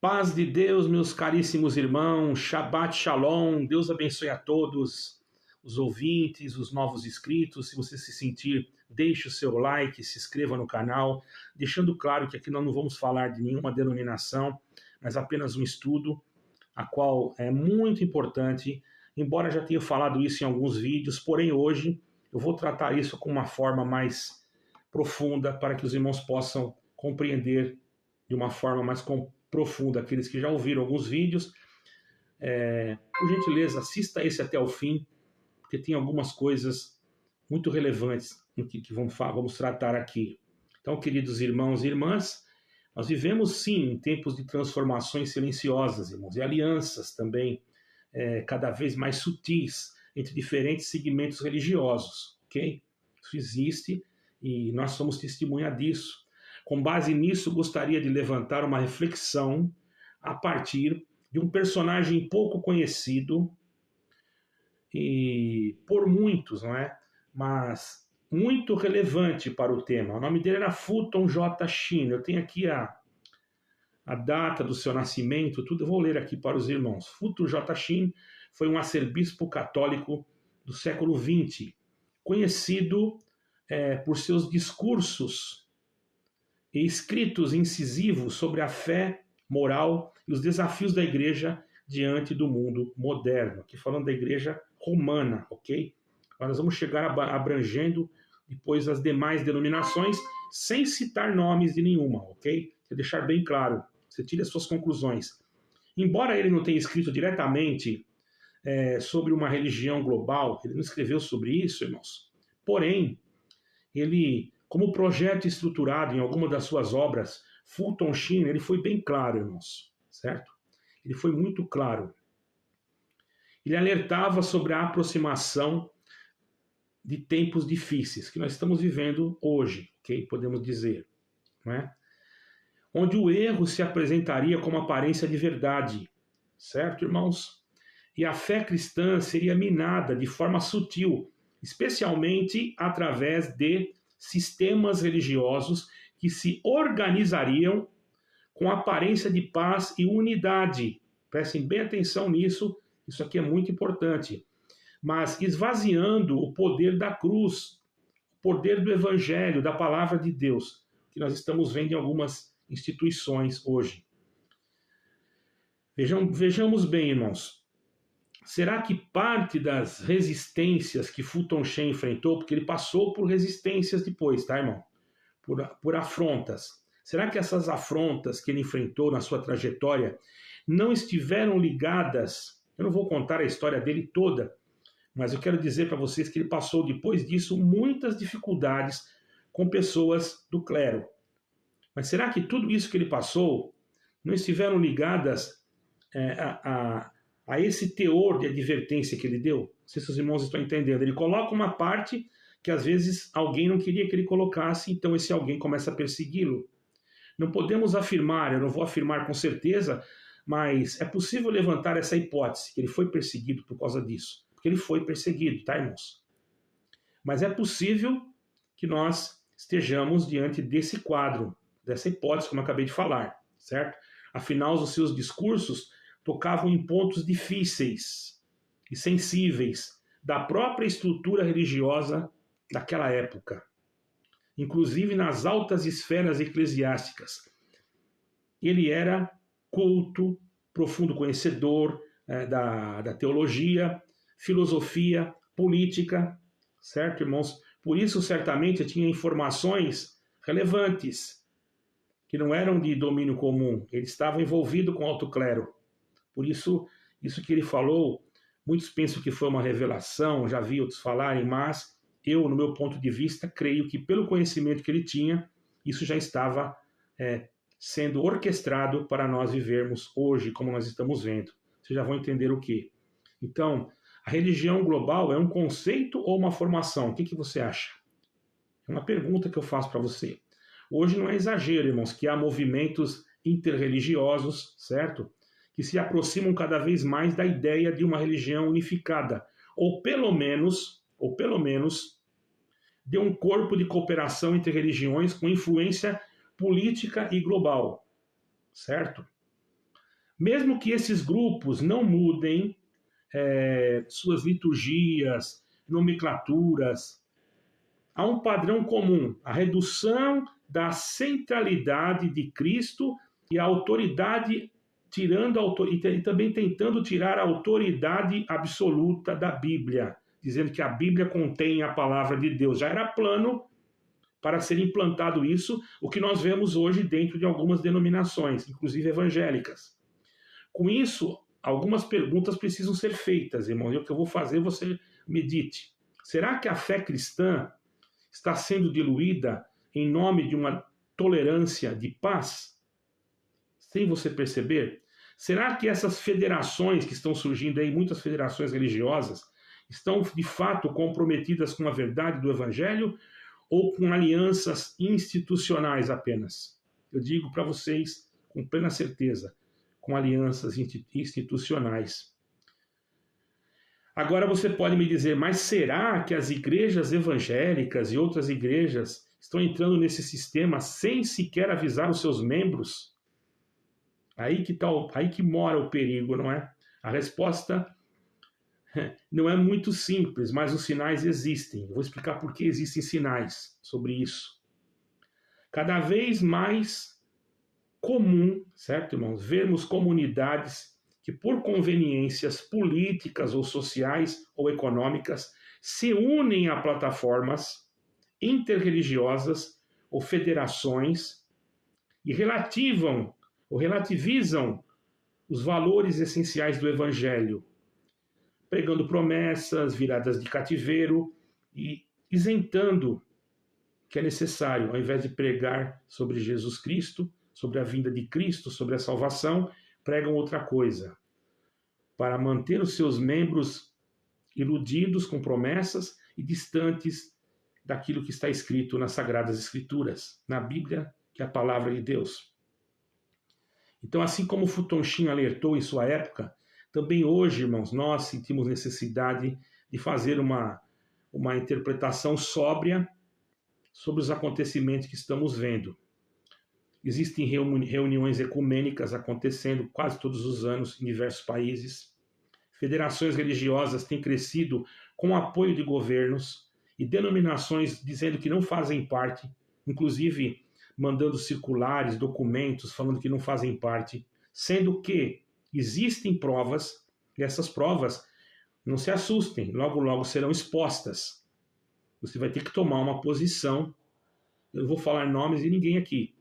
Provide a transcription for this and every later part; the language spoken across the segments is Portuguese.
Paz de Deus, meus caríssimos irmãos, Shabbat Shalom, Deus abençoe a todos os ouvintes, os novos inscritos. Se você se sentir, deixe o seu like, se inscreva no canal, deixando claro que aqui nós não vamos falar de nenhuma denominação, mas apenas um estudo, a qual é muito importante, embora já tenha falado isso em alguns vídeos, porém hoje eu vou tratar isso com uma forma mais profunda para que os irmãos possam compreender de uma forma mais profunda, aqueles que já ouviram alguns vídeos. Por gentileza, assista esse até o fim, porque tem algumas coisas muito relevantes que vamos tratar aqui. Então, queridos irmãos e irmãs, nós vivemos sim em tempos de transformações silenciosas, irmãos, e alianças também cada vez mais sutis entre diferentes segmentos religiosos, ok? Isso existe e nós somos testemunha disso. Com base nisso, gostaria de levantar uma reflexão a partir de um personagem pouco conhecido e por muitos, não é? Mas muito relevante para o tema. O nome dele era Fulton J. Sheen. Eu tenho aqui a data do seu nascimento, tudo. Eu vou ler aqui para os irmãos. Fulton J. Sheen foi um arcebispo católico do século XX, conhecido por seus discursos e escritos incisivos sobre a fé, moral e os desafios da igreja diante do mundo moderno. Aqui falando da igreja romana, ok? Agora nós vamos chegar abrangendo depois as demais denominações, sem citar nomes de nenhuma, ok? Quero deixar bem claro, você tire as suas conclusões. Embora ele não tenha escrito diretamente sobre uma religião global, ele não escreveu sobre isso, irmãos. Porém, ele, como projeto estruturado em alguma das suas obras, Fulton Sheen, ele foi bem claro, irmãos, certo? Ele foi muito claro. Ele alertava sobre a aproximação de tempos difíceis que nós estamos vivendo hoje, ok? Podemos dizer, não é? Onde o erro se apresentaria como aparência de verdade, certo, irmãos? E a fé cristã seria minada de forma sutil, especialmente através de sistemas religiosos que se organizariam com aparência de paz e unidade. Prestem bem atenção nisso, isso aqui é muito importante. Mas esvaziando o poder da cruz, o poder do evangelho, da palavra de Deus, que nós estamos vendo em algumas instituições hoje. Vejamos bem, irmãos. Será que parte das resistências que Fulton Sheen enfrentou, porque ele passou por resistências depois, tá, irmão? Por afrontas. Será que essas afrontas que ele enfrentou na sua trajetória não estiveram ligadas? Eu não vou contar a história dele toda, mas eu quero dizer para vocês que ele passou depois disso muitas dificuldades com pessoas do clero. Mas será que tudo isso que ele passou não estiveram ligadas a esse teor de advertência que ele deu? Não sei se os irmãos estão entendendo. Ele coloca uma parte que às vezes alguém não queria que ele colocasse, então esse alguém começa a persegui-lo. Não podemos afirmar, eu não vou afirmar com certeza, mas é possível levantar essa hipótese, que ele foi perseguido por causa disso. Porque ele foi perseguido, tá, irmãos? Mas é possível que nós estejamos diante desse quadro, dessa hipótese, como eu acabei de falar, certo? Afinal, os seus discursos tocavam em pontos difíceis e sensíveis da própria estrutura religiosa daquela época, inclusive nas altas esferas eclesiásticas. Ele era culto, profundo conhecedor da teologia, filosofia, política, certo, irmãos? Por isso, certamente, tinha informações relevantes, que não eram de domínio comum. Ele estava envolvido com o alto clero. Por isso que ele falou, muitos pensam que foi uma revelação, já vi outros falarem, mas eu, no meu ponto de vista, creio que pelo conhecimento que ele tinha, isso já estava sendo orquestrado para nós vivermos hoje, como nós estamos vendo. Vocês já vão entender o quê. Então, a religião global é um conceito ou uma formação? O que você acha? É uma pergunta que eu faço para você. Hoje não é exagero, irmãos, que há movimentos interreligiosos, certo? Que se aproximam cada vez mais da ideia de uma religião unificada, ou pelo menos de um corpo de cooperação entre religiões com influência política e global, certo? Mesmo que esses grupos não mudem suas liturgias, nomenclaturas, há um padrão comum: a redução da centralidade de Cristo e a autoridade e também tentando tirar a autoridade absoluta da Bíblia, dizendo que a Bíblia contém a palavra de Deus. Já era plano para ser implantado isso, o que nós vemos hoje dentro de algumas denominações, inclusive evangélicas. Com isso, algumas perguntas precisam ser feitas, irmão. E o que eu vou fazer, você medite. Será que a fé cristã está sendo diluída em nome de uma tolerância de paz? Sem você perceber? Será que essas federações que estão surgindo aí, muitas federações religiosas, estão de fato comprometidas com a verdade do Evangelho ou com alianças institucionais apenas? Eu digo para vocês com plena certeza, com alianças institucionais. Agora você pode me dizer, mas será que as igrejas evangélicas e outras igrejas estão entrando nesse sistema sem sequer avisar os seus membros? Aí que mora o perigo, não é? A resposta não é muito simples, mas os sinais existem. Eu vou explicar por que existem sinais sobre isso. Cada vez mais comum, certo, irmãos, vermos comunidades que, por conveniências políticas ou sociais ou econômicas, se unem a plataformas interreligiosas ou federações e relativizam os valores essenciais do Evangelho, pregando promessas, viradas de cativeiro e isentando que é necessário, ao invés de pregar sobre Jesus Cristo, sobre a vinda de Cristo, sobre a salvação, pregam outra coisa, para manter os seus membros iludidos com promessas e distantes daquilo que está escrito nas Sagradas Escrituras, na Bíblia, que é a palavra de Deus. Então, assim como Fulton Sheen alertou em sua época, também hoje, irmãos, nós sentimos necessidade de fazer uma interpretação sóbria sobre os acontecimentos que estamos vendo. Existem reuniões ecumênicas acontecendo quase todos os anos em diversos países. Federações religiosas têm crescido com o apoio de governos e denominações dizendo que não fazem parte, inclusive mandando circulares, documentos falando que não fazem parte, sendo que existem provas, e essas provas, não se assustem, logo logo serão expostas. Você vai ter que tomar uma posição. Eu não vou falar nomes de ninguém aqui,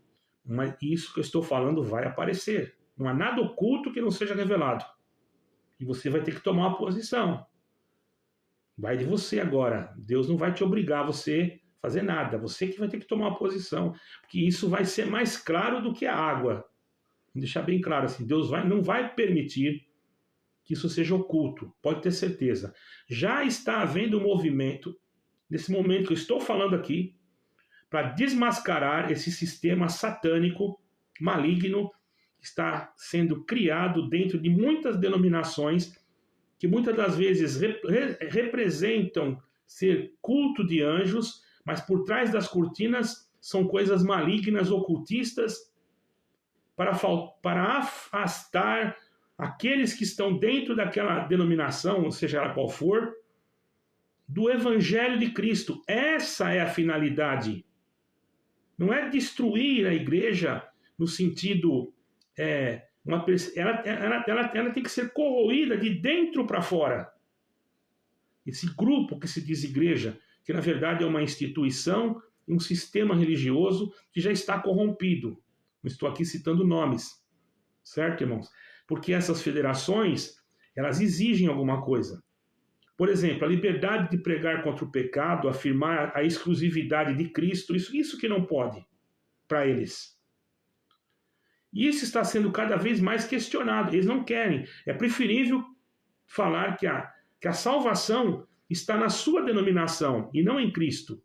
mas isso que eu estou falando vai aparecer. Não há nada oculto que não seja revelado. E você vai ter que tomar uma posição. Vai de você agora. Deus não vai te obrigar a você fazer nada. Você que vai ter que tomar uma posição. Porque isso vai ser mais claro do que a água. Vou deixar bem claro assim. Deus não vai permitir que isso seja oculto. Pode ter certeza. Já está havendo um movimento, nesse momento que eu estou falando aqui, para desmascarar esse sistema satânico, maligno, que está sendo criado dentro de muitas denominações, que muitas das vezes representam ser culto de anjos, mas por trás das cortinas são coisas malignas, ocultistas, para afastar aqueles que estão dentro daquela denominação, seja ela qual for, do Evangelho de Cristo. Essa é a finalidade. Não é destruir a igreja no sentido... ela tem que ser corroída de dentro para fora. Esse grupo que se diz igreja, que na verdade é uma instituição, um sistema religioso que já está corrompido. Não estou aqui citando nomes, certo, irmãos? Porque essas federações, elas exigem alguma coisa. Por exemplo, a liberdade de pregar contra o pecado, afirmar a exclusividade de Cristo, isso que não pode para eles. E isso está sendo cada vez mais questionado. Eles não querem. É preferível falar que a salvação está na sua denominação e não em Cristo.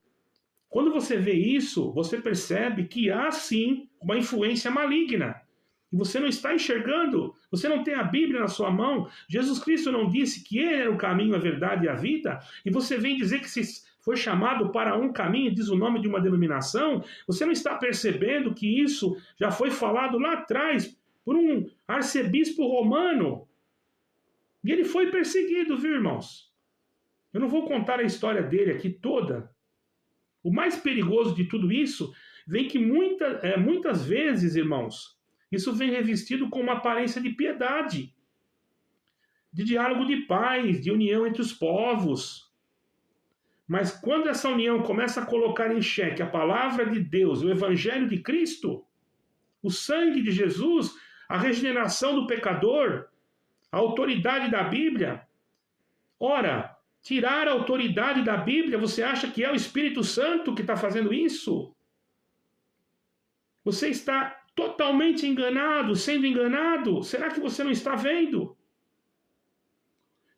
Quando você vê isso, você percebe que há sim uma influência maligna. E você não está enxergando, você não tem a Bíblia na sua mão. Jesus Cristo não disse que Ele era o caminho, a verdade e a vida? E você vem dizer que se foi chamado para um caminho, diz o nome de uma denominação? Você não está percebendo que isso já foi falado lá atrás por um arcebispo romano. E ele foi perseguido, viu, irmãos? Eu não vou contar a história dele aqui toda. O mais perigoso de tudo isso vem que muitas vezes, irmãos, isso vem revestido com uma aparência de piedade, de diálogo de paz, de união entre os povos. Mas quando essa união começa a colocar em xeque a palavra de Deus, o evangelho de Cristo, o sangue de Jesus, a regeneração do pecador, a autoridade da Bíblia, ora, tirar a autoridade da Bíblia, você acha que é o Espírito Santo que está fazendo isso? Você está totalmente enganado, sendo enganado. Será que você não está vendo?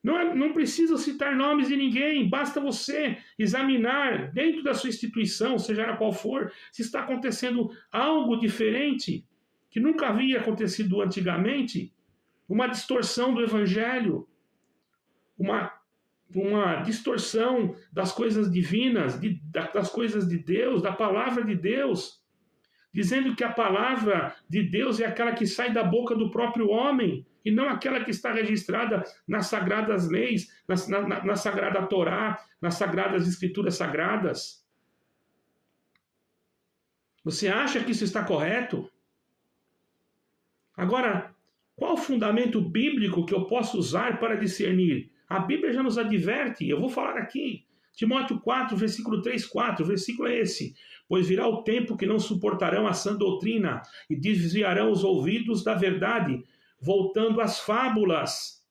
Não precisa citar nomes de ninguém, basta você examinar dentro da sua instituição, seja ela qual for, se está acontecendo algo diferente, que nunca havia acontecido antigamente, uma distorção do Evangelho, uma distorção das coisas divinas, das coisas de Deus, da palavra de Deus, dizendo que a palavra de Deus é aquela que sai da boca do próprio homem, e não aquela que está registrada nas sagradas leis, na sagrada Torá, nas sagradas escrituras sagradas. Você acha que isso está correto? Agora, qual o fundamento bíblico que eu posso usar para discernir? A Bíblia já nos adverte, eu vou falar aqui. Timóteo 4, versículo 3, 4, o versículo é esse. Pois virá o tempo que não suportarão a sã doutrina e desviarão os ouvidos da verdade, voltando às fábulas.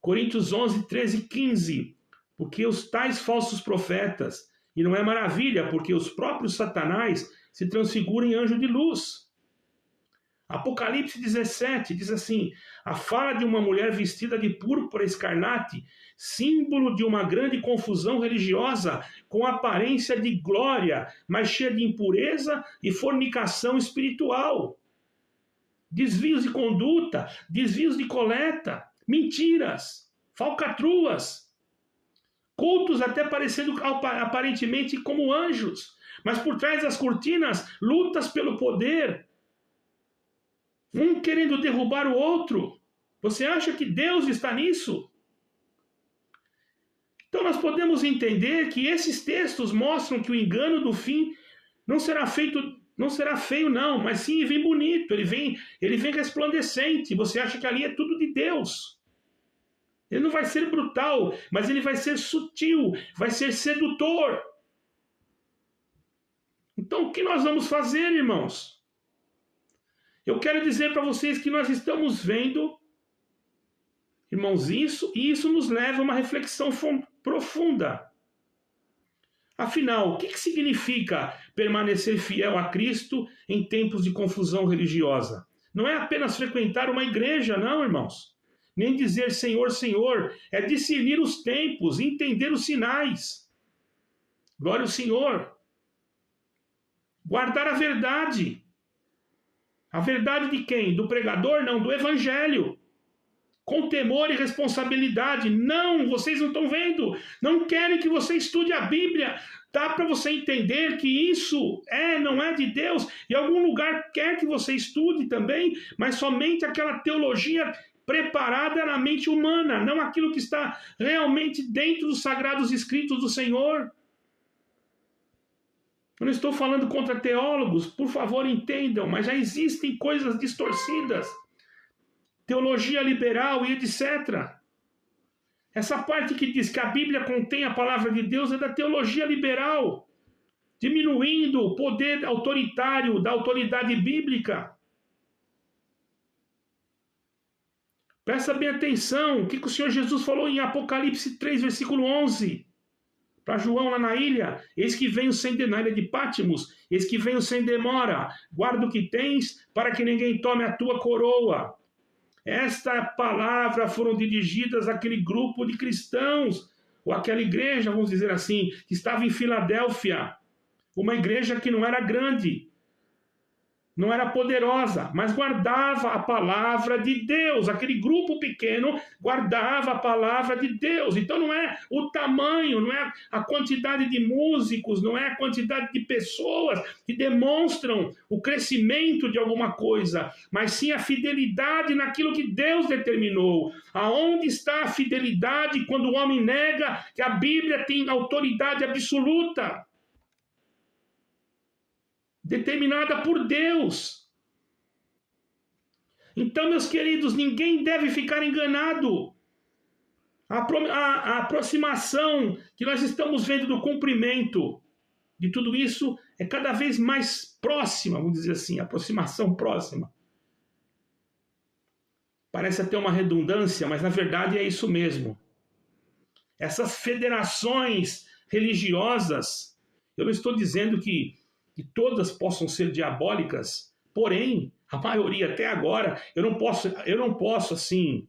Coríntios 11, 13 e 15. Porque os tais falsos profetas, e não é maravilha, porque os próprios Satanás se transfiguram em anjo de luz. Apocalipse 17 diz assim: a fala de uma mulher vestida de púrpura escarlate, símbolo de uma grande confusão religiosa, com aparência de glória, mas cheia de impureza e fornicação espiritual. Desvios de conduta, desvios de coleta, mentiras, falcatruas, cultos até parecendo aparentemente como anjos, mas por trás das cortinas, lutas pelo poder, um querendo derrubar o outro. Você acha que Deus está nisso? Então nós podemos entender que esses textos mostram que o engano do fim não será feio não, mas sim vem bonito, ele vem resplandecente. Você acha que ali é tudo de Deus. Ele não vai ser brutal, mas ele vai ser sutil, vai ser sedutor. Então o que nós vamos fazer, irmãos? Eu quero dizer para vocês que nós estamos vendo, irmãos, isso nos leva a uma reflexão profunda. Afinal, o que significa permanecer fiel a Cristo em tempos de confusão religiosa? Não é apenas frequentar uma igreja, não, irmãos. Nem dizer Senhor, Senhor. É discernir os tempos, entender os sinais. Glória ao Senhor. Guardar a verdade. A verdade de quem? Do pregador? Não, do evangelho. Com temor e responsabilidade. Não, vocês não estão vendo. Não querem que você estude a Bíblia. Dá para você entender que isso não é de Deus. Em algum lugar quer que você estude também, mas somente aquela teologia preparada na mente humana, não aquilo que está realmente dentro dos sagrados escritos do Senhor. Eu não estou falando contra teólogos, por favor entendam, mas já existem coisas distorcidas. Teologia liberal e etc. Essa parte que diz que a Bíblia contém a palavra de Deus é da teologia liberal, diminuindo o poder autoritário da autoridade bíblica. Presta bem atenção, o que o Senhor Jesus falou em Apocalipse 3, versículo 11. Para João lá na ilha: eis que venho na ilha de Pátimos, eis que venho sem demora, guarda o que tens, para que ninguém tome a tua coroa. Esta palavra foram dirigidas àquele grupo de cristãos, ou àquela igreja, vamos dizer assim, que estava em Filadélfia, uma igreja que não era grande, não era poderosa, mas guardava a palavra de Deus. Aquele grupo pequeno guardava a palavra de Deus. Então não é o tamanho, não é a quantidade de músicos, não é a quantidade de pessoas que demonstram o crescimento de alguma coisa, mas sim a fidelidade naquilo que Deus determinou. Aonde está a fidelidade quando o homem nega que a Bíblia tem autoridade absoluta? Determinada por Deus. Então, meus queridos, ninguém deve ficar enganado. A aproximação que nós estamos vendo do cumprimento de tudo isso é cada vez mais próxima, vamos dizer assim, aproximação próxima. Parece até uma redundância, mas na verdade é isso mesmo. Essas federações religiosas, eu não estou dizendo que todas possam ser diabólicas, porém, a maioria até agora, eu não posso assim,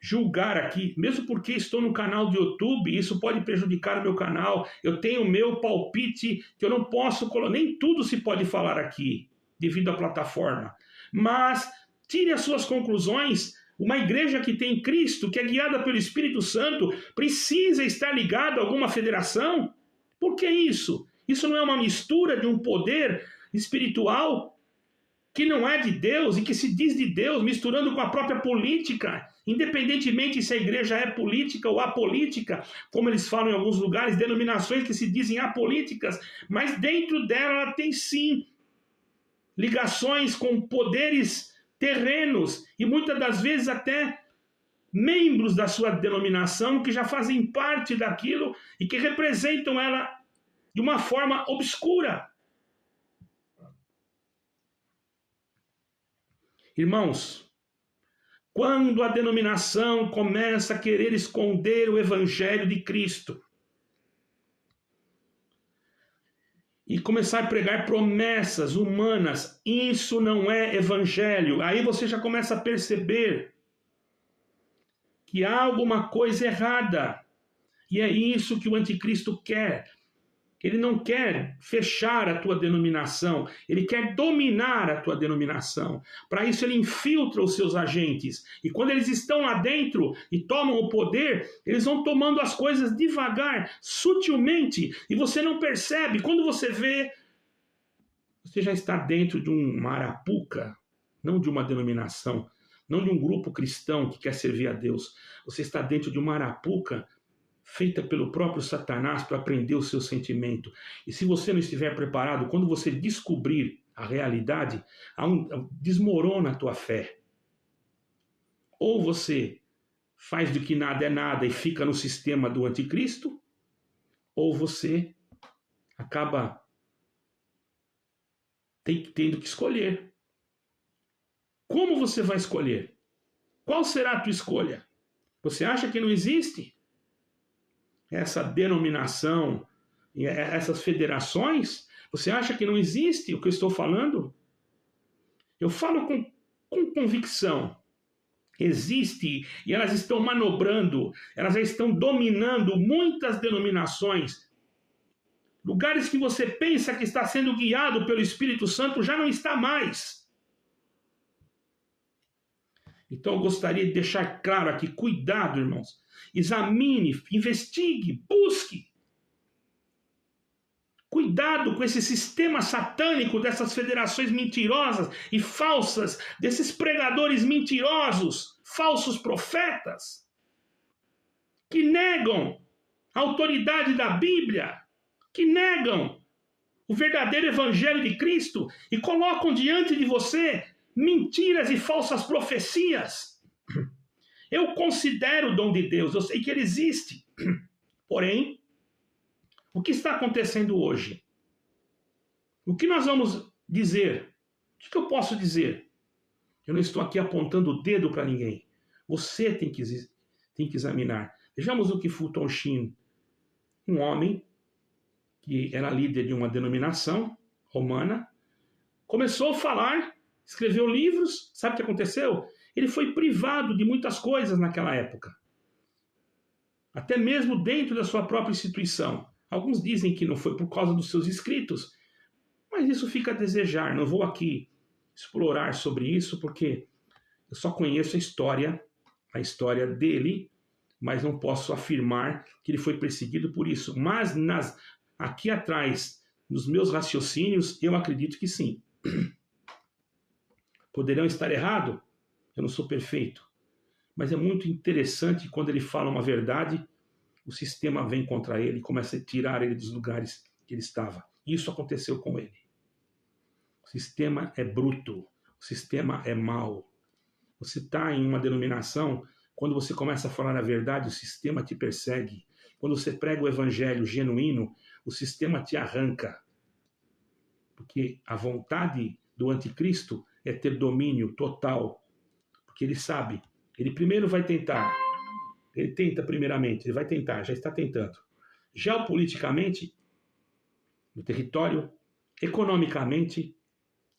julgar aqui, mesmo porque estou no canal de YouTube, isso pode prejudicar o meu canal, eu tenho o meu palpite, que eu não posso, nem tudo se pode falar aqui, devido à plataforma, mas tire as suas conclusões. Uma igreja que tem Cristo, que é guiada pelo Espírito Santo, precisa estar ligada a alguma federação? Por que isso? Isso não é uma mistura de um poder espiritual que não é de Deus e que se diz de Deus, misturando com a própria política, independentemente se a igreja é política ou apolítica, como eles falam em alguns lugares, denominações que se dizem apolíticas, mas dentro dela ela tem sim ligações com poderes terrenos e muitas das vezes até membros da sua denominação que já fazem parte daquilo e que representam ela de uma forma obscura. Irmãos, quando a denominação começa a querer esconder o Evangelho de Cristo e começar a pregar promessas humanas, isso não é Evangelho. Aí você já começa a perceber que há alguma coisa errada. E é isso que o anticristo quer. Ele não quer fechar a tua denominação, ele quer dominar a tua denominação. Para isso ele infiltra os seus agentes. E quando eles estão lá dentro e tomam o poder, eles vão tomando as coisas devagar, sutilmente, e você não percebe. Quando você vê, você já está dentro de uma arapuca, não de uma denominação, não de um grupo cristão que quer servir a Deus. Você está dentro de uma arapuca feita pelo próprio Satanás para prender o seu sentimento. E se você não estiver preparado, quando você descobrir a realidade, desmorona a tua fé. Ou você faz de que nada é nada e fica no sistema do anticristo, ou você acaba tendo que escolher. Como você vai escolher? Qual será a tua escolha? Você acha que não existe essa denominação, essas federações? Você acha que não existe o que eu estou falando? Eu falo com convicção. Existe, e elas estão manobrando, elas já estão dominando muitas denominações. Lugares que você pensa que está sendo guiado pelo Espírito Santo já não está mais. Então eu gostaria de deixar claro aqui, cuidado, irmãos. Examine, investigue, busque. Cuidado com esse sistema satânico dessas federações mentirosas e falsas, desses pregadores mentirosos, falsos profetas, que negam a autoridade da Bíblia, que negam o verdadeiro Evangelho de Cristo e colocam diante de você mentiras e falsas profecias. Eu considero o dom de Deus, eu sei que ele existe. Porém, o que está acontecendo hoje? O que nós vamos dizer? O que eu posso dizer? Eu não estou aqui apontando o dedo para ninguém. Você tem que examinar. Vejamos o que Fulton Sheen, um homem que era líder de uma denominação romana, começou a falar, escreveu livros. Sabe o que aconteceu? Ele foi privado de muitas coisas naquela época. Até mesmo dentro da sua própria instituição. Alguns dizem que não foi por causa dos seus escritos, Mas isso fica a desejar. Não vou aqui explorar sobre isso, porque eu só conheço a história dele, mas não posso afirmar que ele foi perseguido por isso. Mas aqui atrás, nos meus raciocínios, eu acredito que sim. Poderão estar errado? Eu não sou perfeito. Mas é muito interessante quando ele fala uma verdade, o sistema vem contra ele e começa a tirar ele dos lugares que ele estava. Isso aconteceu com ele. O sistema é bruto, o sistema é mau. Você está em uma denominação, quando você começa a falar a verdade, o sistema te persegue. Quando você prega o evangelho genuíno, o sistema te arranca. Porque a vontade do anticristo é ter domínio total. Porque ele sabe, ele primeiro vai tentar. Ele tenta primeiramente, ele vai tentar, já está tentando. Geopoliticamente, no território, economicamente,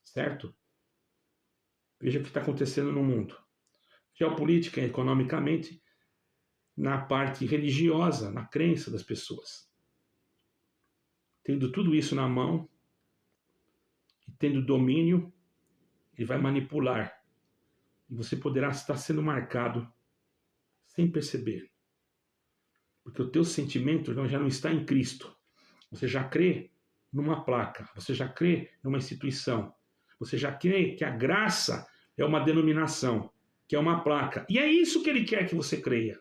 certo? Veja o que está acontecendo no mundo. Geopolítica, economicamente, na parte religiosa, na crença das pessoas. Tendo tudo isso na mão, e tendo domínio, ele vai manipular. E você poderá estar sendo marcado sem perceber. Porque o teu sentimento já não está em Cristo. Você já crê numa placa, você já crê numa instituição, você já crê que a graça é uma denominação, que é uma placa. E é isso que ele quer que você creia.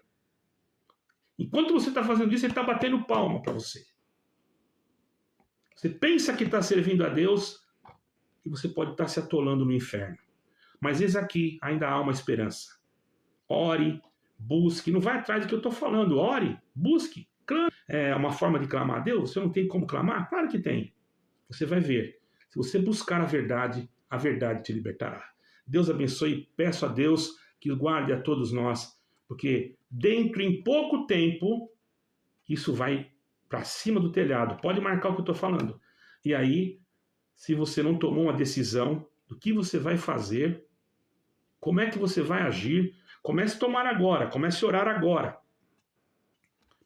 Enquanto você está fazendo isso, ele está batendo palma para você. Você pensa que está servindo a Deus e você pode estar se atolando no inferno. Mas eis aqui, ainda há uma esperança. Ore, busque, não vai atrás do que eu estou falando. Ore, busque, clame. É uma forma de clamar a Deus? Você não tem como clamar? Claro que tem. Você vai ver. Se você buscar a verdade te libertará. Deus abençoe, peço a Deus que guarde a todos nós, porque dentro em pouco tempo, isso vai para cima do telhado. Pode marcar o que eu estou falando. E aí, se você não tomou uma decisão do que você vai fazer, como é que você vai agir, comece a tomar agora, comece a orar agora,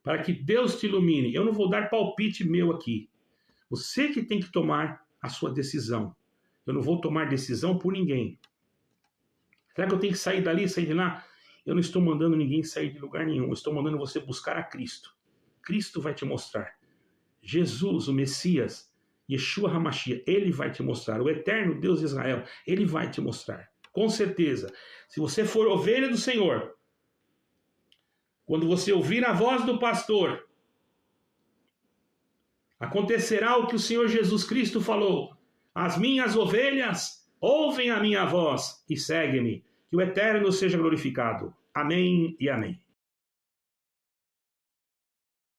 para que Deus te ilumine. Eu não vou dar palpite meu aqui. Você que tem que tomar a sua decisão. Eu não vou tomar decisão por ninguém. Será que eu tenho que sair dali, sair de lá? Eu não estou mandando ninguém sair de lugar nenhum. Eu estou mandando você buscar a Cristo. Cristo vai te mostrar. Jesus, o Messias, Yeshua HaMashiach, ele vai te mostrar. O eterno Deus de Israel, ele vai te mostrar. Com certeza. Se você for ovelha do Senhor, quando você ouvir a voz do pastor, acontecerá o que o Senhor Jesus Cristo falou. As minhas ovelhas ouvem a minha voz e seguem-me. Que o Eterno seja glorificado. Amém e amém.